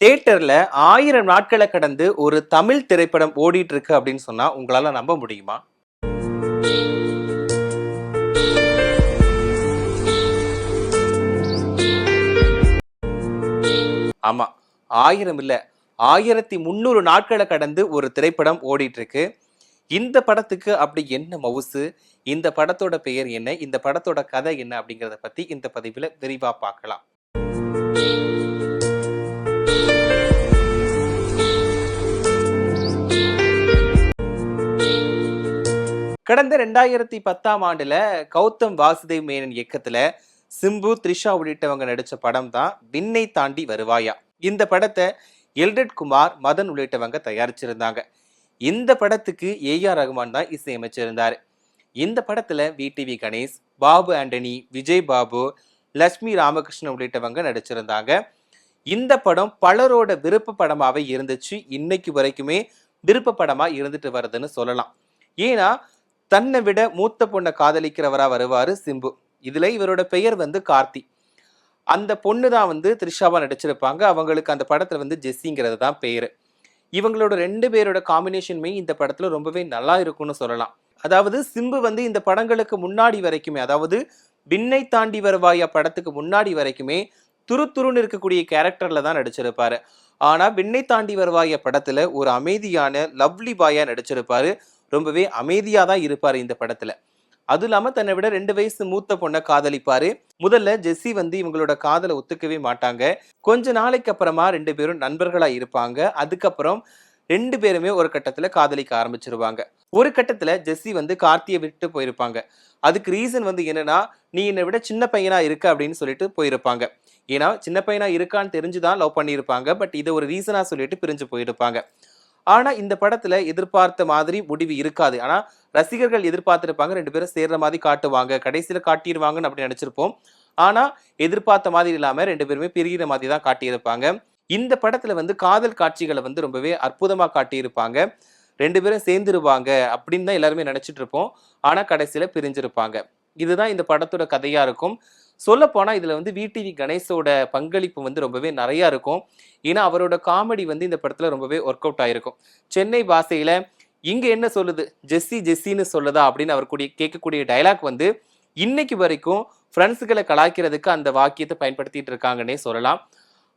தியேட்டர்ல 1000 நாட்களை கடந்து ஒரு தமிழ் திரைப்படம் ஓடிட்டு இருக்கு அப்படின்னு சொன்னா உங்களால நம்ப முடியுமா? ஆமா, 1000 இல்ல, 1300 நாட்களை கடந்து ஒரு திரைப்படம் ஓடிட்டு இருக்கு. இந்த படத்துக்கு அப்படி என்ன மவுசு? இந்த படத்தோட பெயர் என்ன? இந்த படத்தோட கதை என்ன? அப்படிங்கறத பத்தி இந்த பதிவுல விரிவா பார்க்கலாம். கடந்த 2010ஆம் ஆண்டுல கௌதம் வாசுதேவ் மேனன் இயக்கத்துல சிம்பு, த்ரிஷா உள்ளிட்டவங்க நடிச்ச படம் தான் விண்ணை தாண்டி வருவாயா. இந்த படத்தை எல்டட் குமார், மதன் உள்ளிட்டவங்க தயாரிச்சிருந்தாங்க. இந்த படத்துக்கு ஏ.ஆர். ரகுமான் தான் இசையமைச்சிருந்தாரு. இந்த படத்துல வி.டி.வி. கணேஷ், பாபு ஆண்டனி, விஜய் பாபு, லட்சுமி ராமகிருஷ்ணன் உள்ளிட்டவங்க நடிச்சிருந்தாங்க. இந்த படம் பலரோட விருப்ப படமாவே இருந்துச்சு. இன்னைக்கு வரைக்குமே விருப்ப படமா இருந்துட்டு வருதுன்னு சொல்லலாம். ஏன்னா தன்னை விட மூத்த பொண்ணை காதலிக்கிறவரா வருவாரு சிம்பு. இதுல இவரோட பெயர் கார்த்தி. அந்த பொண்ணு தான் த்ரிஷாவா நடிச்சிருப்பாங்க. அவங்களுக்கு அந்த படத்துல ஜெஸ்ஸிங்கிறது தான் பேரு. இவங்களோட 2 பேரோட காம்பினேஷனுமே இந்த படத்துல ரொம்பவே நல்லா இருக்கும்னு சொல்லலாம். அதாவது சிம்பு இந்த படங்களுக்கு முன்னாடி வரைக்குமே, அதாவது விண்ணை தாண்டி வருவாயா படத்துக்கு முன்னாடி வரைக்குமே துருத்துருன்னு இருக்கக்கூடிய கேரக்டர்ல தான் நடிச்சிருப்பாரு. ஆனா விண்ணை தாண்டி வருவாயா படத்துல ஒரு அமைதியான லவ்லி பாயா நடிச்சிருப்பாரு. ரொம்பவே அமைதியா தான் இருப்பாரு இந்த படத்துல. அது இல்லாம தன்னை விட 2 வயசு மூத்த பொண்ணை காதலிப்பாரு. முதல்ல ஜெஸ்ஸி இவங்களோட காதலை ஒத்துக்கவே மாட்டாங்க. கொஞ்ச நாளைக்கு அப்புறமா 2 பேரும் நண்பர்களா இருப்பாங்க. அதுக்கப்புறம் 2 பேருமே ஒரு கட்டத்துல காதலிக்க ஆரம்பிச்சிருவாங்க. ஒரு கட்டத்துல ஜெஸ்ஸி கார்த்தியை விட்டு போயிருப்பாங்க. அதுக்கு ரீசன் என்னன்னா, நீ என்னை விட சின்ன பையனா இருக்க அப்படின்னு சொல்லிட்டு போயிருப்பாங்க. ஏன்னா சின்ன பையனா இருக்கான்னு தெரிஞ்சுதான் லவ் பண்ணியிருப்பாங்க. பட் இதை ஒரு ரீசனா சொல்லிட்டு பிரிஞ்சு போயிருப்பாங்க. ஆனா இந்த படத்துல எதிர்பார்த்த மாதிரி முடிவு இருக்காது. ஆனா ரசிகர்கள் எதிர்பார்த்திருப்பாங்க 2 பேரும் சேர்ற மாதிரி காட்டுவாங்க, கடைசியில காட்டிடுவாங்கன்னு அப்படி நினைச்சிருப்போம். ஆனா எதிர்பார்த்த மாதிரி இல்லாம 2 பேருமே பிரிகிற மாதிரி தான் காட்டியிருப்பாங்க. இந்த படத்துல காதல் காட்சிகளை ரொம்பவே அற்புதமா காட்டியிருப்பாங்க. 2 பேரும் சேர்ந்துருவாங்க அப்படின்னு தான் எல்லாருமே நினைச்சிட்டு இருப்போம். ஆனா கடைசியில பிரிஞ்சிருப்பாங்க. இதுதான் இந்த படத்தோட கதையா இருக்கும். சொல்ல போனா இதுல வி.டி.வி. கணேஷோட பங்களிப்பு ரொம்பவே நிறைய இருக்கும். ஏன்னா அவரோட காமெடி இந்த படத்துல ரொம்பவே ஒர்க் அவுட் ஆயிருக்கும். சென்னை பாஷையில இங்க என்ன சொல்லுது, ஜெஸ்ஸி ஜெஸ்ஸின்னு சொல்லுதா அப்படின்னு அவர் கேட்கக்கூடிய டைலாக் இன்னைக்கு வரைக்கும் ஃப்ரெண்ட்ஸுகளை கலாய்க்கிறதுக்கு அந்த வாக்கியத்தை பயன்படுத்திட்டு இருக்காங்கன்னே சொல்லலாம்.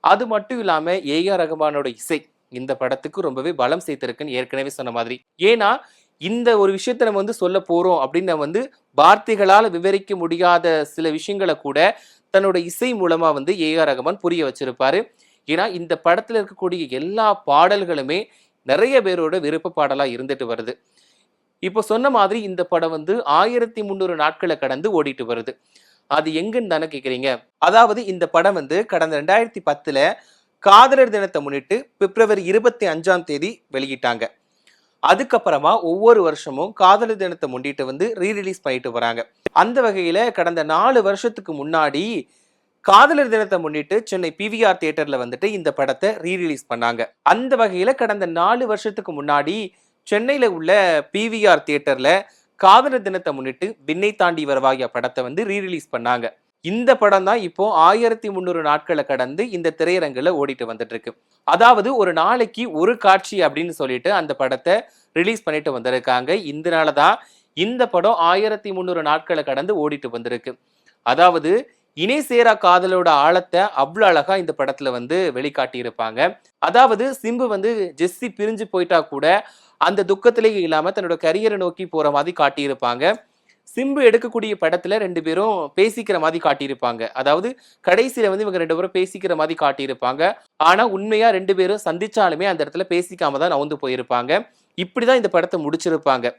அது மட்டும் இல்லாம ஏ.ஆர். ரகுமானோட இசை இந்த படத்துக்கு ரொம்பவே பலம் சேர்த்திருக்குன்னு ஏற்கனவே சொன்ன மாதிரி. ஏன்னா இந்த ஒரு விஷயத்த நம்ம சொல்ல போறோம் அப்படின்னு நம்ம வார்த்தைகளால விவரிக்க முடியாத சில விஷயங்களை கூட தன்னோட இசை மூலமா ஏ.ஆர். ரகுமான் புரிய வச்சிருப்பாரு. ஏன்னா இந்த படத்துல இருக்கக்கூடிய எல்லா பாடல்களுமே நிறைய பேரோட விருப்ப பாடலா இருந்துட்டு வருது. இப்போ சொன்ன மாதிரி இந்த படம் 1300 நாட்களை கடந்து ஓடிட்டு வருது. அது எங்கன்னு தானே கேக்குறீங்க. அதாவது இந்த படம் கடந்த 2010ல காதலர் தினத்தை முன்னிட்டு பிப்ரவரி 25ஆம் தேதி வெளியிட்டாங்க. அதுக்கப்புறமா ஒவ்வொரு வருஷமும் காதலர் தினத்தை முன்னிட்டு ரீரிலீஸ் பண்ணிட்டு வராங்க. அந்த வகையில கடந்த 4 வருஷத்துக்கு முன்னாடி காதலர் தினத்தை முன்னிட்டு சென்னை PVR தியேட்டர்ல இந்த படத்தை ரீரிலீஸ் பண்ணாங்க. அந்த வகையில கடந்த 4 வருஷத்துக்கு முன்னாடி சென்னையில உள்ள PVR தியேட்டர்ல காதலர் தினத்தை முன்னிட்டு விண்ணை தாண்டி வருவாயா படத்தை ரீரிலீஸ் பண்ணாங்க. இந்த படம் தான் இப்போ 1300 நாட்களை கடந்து இந்த திரையரங்குல ஓடிட்டு வந்துட்டு இருக்கு. அதாவது ஒரு நாளைக்கு ஒரு காட்சி அப்படின்னு சொல்லிட்டு அந்த படத்தை ரிலீஸ் பண்ணிட்டு வந்திருக்காங்க. இதனாலதான் இந்த படம் 1300 நாட்களை கடந்து ஓடிட்டு வந்திருக்கு. அதாவது இணை சேரா காதலோட ஆழத்தை அவ்வளவு அழகா இந்த படத்துல வெளிக்காட்டி இருப்பாங்க. அதாவது சிம்பு ஜெஸ்ஸி பிரிஞ்சு போயிட்டா கூட அந்த துக்கத்திலேயே இல்லாம தன்னோட கரியரை நோக்கி போற மாதிரி காட்டியிருப்பாங்க. சிம்பு எடுக்கக்கூடிய படத்துல 2 பேரும் பேசிக்கிற மாதிரி காட்டியிருப்பாங்க. அதாவது கடைசியில இவங்க 2 பேரும் பேசிக்கிற மாதிரி காட்டியிருப்பாங்க. ஆனா உண்மையா 2 பேரும் சந்திச்சாலுமே அந்த இடத்துல பேசிக்காம தான் நவுந்து போயிருப்பாங்க. இப்படிதான் இந்த படத்தை முடிச்சிருப்பாங்க.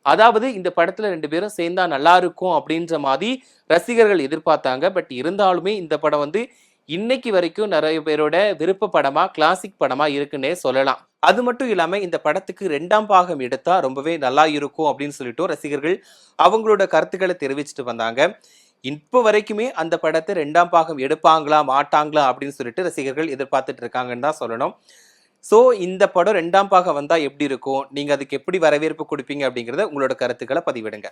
அதாவது இந்த படத்துல 2 பேரும் சேர்ந்தா நல்லா இருக்கும் அப்படின்ற மாதிரி ரசிகர்கள் எதிர்பார்த்தாங்க. பட் இருந்தாலுமே இந்த படம் இன்னைக்கு வரைக்கும் நிறைய பேரோட விருப்ப படமா, கிளாசிக் படமா இருக்குன்னே சொல்லலாம். அது மட்டும் இல்லாம இந்த படத்துக்கு 2ஆம் பாகம் எடுத்தா ரொம்பவே நல்லா இருக்கும் அப்படின்னு சொல்லிட்டு ரசிகர்கள் அவங்களோட கருத்துக்களை தெரிவிச்சுட்டு வந்தாங்க. இப்போ வரைக்குமே அந்த படத்தை 2ஆம் பாகம் எடுப்பாங்களா மாட்டாங்களா அப்படின்னு சொல்லிட்டு ரசிகர்கள் எதிர்பார்த்துட்டு இருக்காங்கன்னு தான் சொல்லணும். ஸோ இந்த படம் 2ஆம் பாகம் வந்தா எப்படி இருக்கும், நீங்க அதுக்கு எப்படி வரவேற்பு கொடுப்பீங்க அப்படிங்கிறத உங்களோட கருத்துக்களை பதிவிடுங்க.